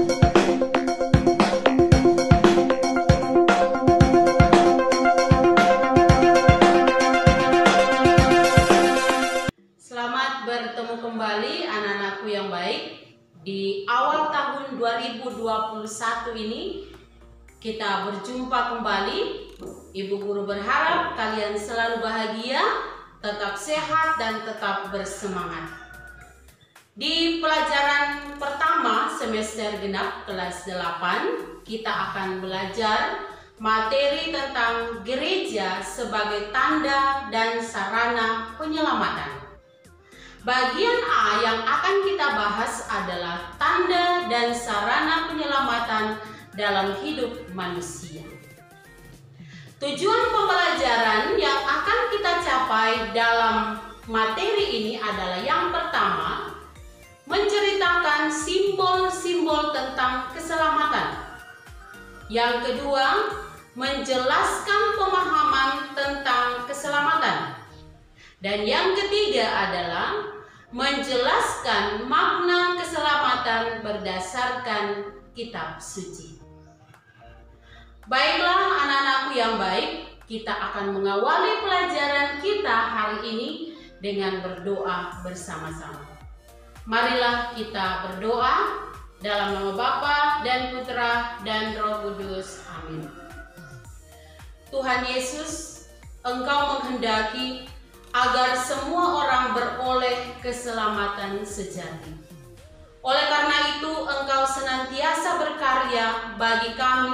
Selamat bertemu kembali anak-anakku yang baik. Di awal tahun 2021 ini kita berjumpa kembali. Ibu guru berharap kalian selalu bahagia, tetap sehat dan tetap bersemangat. Di pelajaran pertama semester genap kelas 8, kita akan belajar materi tentang gereja sebagai tanda dan sarana penyelamatan. Bagian A yang akan kita bahas adalah tanda dan sarana penyelamatan dalam hidup manusia. Tujuan pembelajaran yang akan kita capai dalam materi ini adalah yang pertama, menceritakan simbol-simbol tentang keselamatan. Yang kedua, menjelaskan pemahaman tentang keselamatan. Dan yang ketiga adalah menjelaskan makna keselamatan berdasarkan kitab suci. Baiklah anak-anakku yang baik, kita akan mengawali pelajaran kita hari ini dengan berdoa bersama-sama. Marilah kita berdoa dalam nama Bapa dan Putra dan Roh Kudus. Amin. Tuhan Yesus, Engkau menghendaki agar semua orang beroleh keselamatan sejati. Oleh karena itu, Engkau senantiasa berkarya bagi kami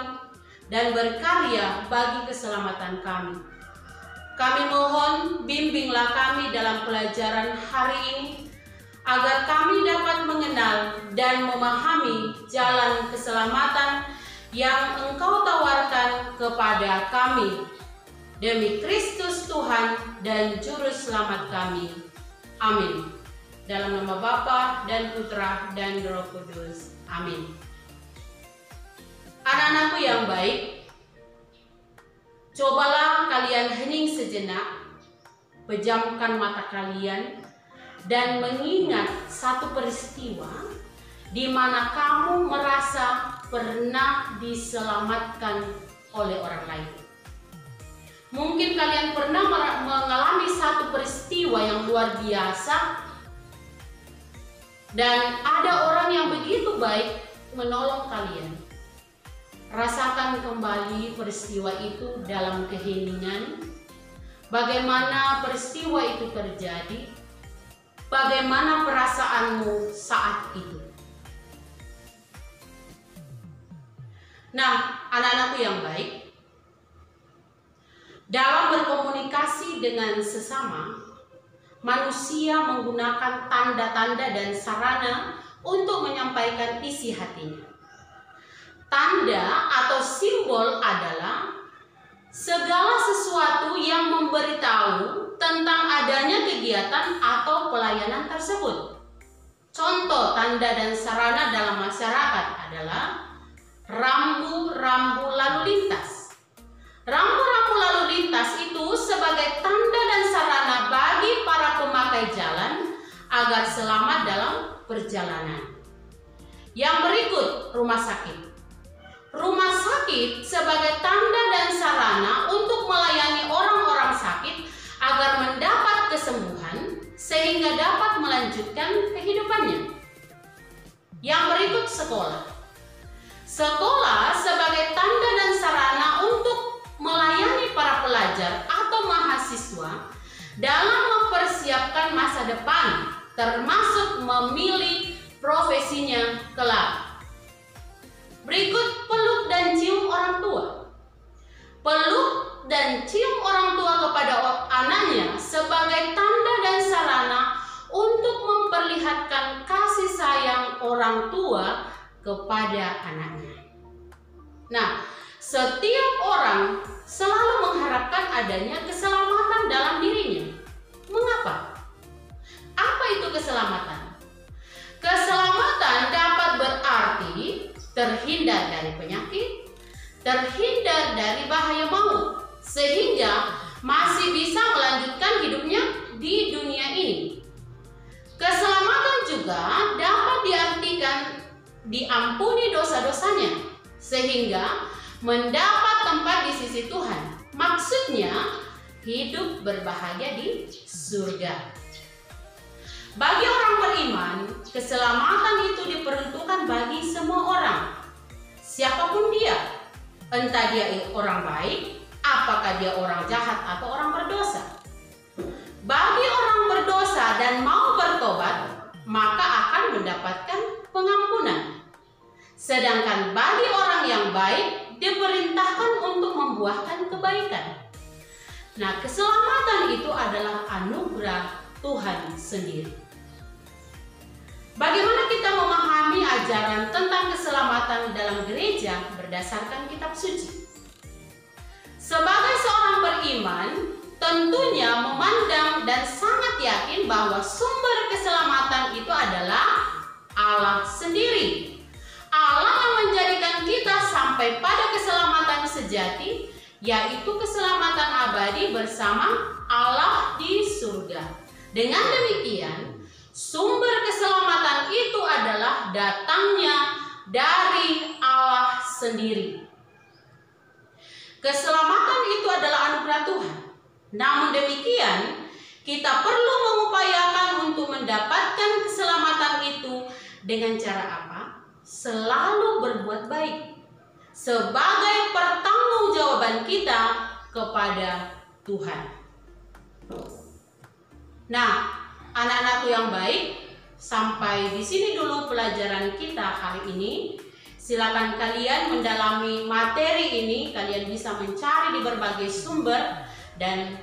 dan berkarya bagi keselamatan kami. Kami mohon bimbinglah kami dalam pelajaran hari ini, agar kami dapat mengenal dan memahami jalan keselamatan yang Engkau tawarkan kepada kami. Demi Kristus Tuhan dan Juru Selamat kami. Amin. Dalam nama Bapa dan Putra dan Roh Kudus. Amin. Anak-anakku yang baik, cobalah kalian hening sejenak, pejamkan mata kalian, dan mengingat satu peristiwa di mana kamu merasa pernah diselamatkan oleh orang lain. Mungkin kalian pernah mengalami satu peristiwa yang luar biasa dan ada orang yang begitu baik menolong kalian. Rasakan kembali peristiwa itu dalam keheningan. Bagaimana peristiwa itu terjadi? Bagaimana perasaanmu saat itu? Nah, anak-anakku yang baik, dalam berkomunikasi dengan sesama, manusia menggunakan tanda-tanda dan sarana untuk menyampaikan isi hatinya. Tanda atau simbol adalah segala sesuatu yang memberitahu tentang adanya kegiatan atau pelayanan tersebut. Contoh tanda dan sarana dalam masyarakat adalah rambu-rambu lalu lintas. Rambu-rambu lalu lintas itu sebagai tanda dan sarana bagi para pemakai jalan agar selamat dalam perjalanan. Yang berikut, rumah sakit. Rumah sakit sebagai tanda dan sarana untuk melayani orang-orang sakit agar mendapat kesembuhan sehingga dapat melanjutkan kehidupannya. Yang berikut, sekolah. Sekolah sebagai tanda dan sarana untuk melayani para pelajar atau mahasiswa dalam mempersiapkan masa depan, termasuk memilih profesinya kelak. Berikut, peluk dan cium orang tua. Peluk dan cium orang tua kepada anaknya sebagai tanda dan sarana untuk memperlihatkan kasih sayang orang tua kepada anaknya. Nah, setiap orang selalu mengharapkan adanya keselamatan dalam dirinya. Mengapa? Apa itu keselamatan? Keselamatan dapat berarti terhindar dari penyakit, terhindar dari bahaya maut, sehingga masih bisa melanjutkan hidupnya di dunia ini. Keselamatan juga dapat diartikan diampuni dosa-dosanya, sehingga mendapat tempat di sisi Tuhan. Maksudnya, hidup berbahagia di surga. Bagi orang beriman, keselamatan itu diperuntukkan bagi semua orang, siapapun dia, entah dia orang baik, apakah dia orang jahat atau orang berdosa. Bagi orang berdosa dan mau bertobat, maka akan mendapatkan pengampunan. Sedangkan bagi orang yang baik, diperintahkan untuk membuahkan kebaikan. Nah, keselamatan itu adalah anugerah Tuhan sendiri. Bagaimana kita memahami ajaran tentang keselamatan dalam gereja berdasarkan kitab suci? Sebagai seorang beriman, tentunya memandang dan sangat yakin bahwa sumber keselamatan itu adalah Allah sendiri. Allah yang menjadikan kita sampai pada keselamatan sejati, yaitu keselamatan abadi bersama Allah di surga. Dengan demikian, sumber keselamatan itu adalah datangnya dari Allah sendiri. Keselamatan itu adalah anugerah Tuhan. Namun demikian, kita perlu mengupayakan untuk mendapatkan keselamatan itu dengan cara apa? Selalu berbuat baik sebagai pertanggungjawaban kita kepada Tuhan. Nah, anak-anakku yang baik, sampai di sini dulu pelajaran kita hari ini. Silakan kalian mendalami materi ini, kalian bisa mencari di berbagai sumber dan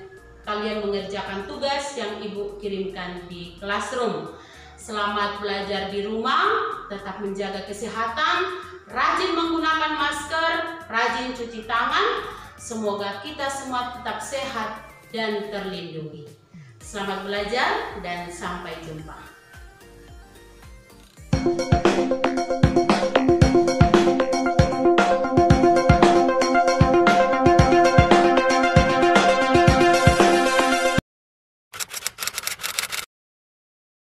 kalian mengerjakan tugas yang Ibu kirimkan di classroom. Selamat belajar di rumah, tetap menjaga kesehatan, rajin menggunakan masker, rajin cuci tangan. Semoga kita semua tetap sehat dan terlindungi. Selamat belajar dan sampai jumpa.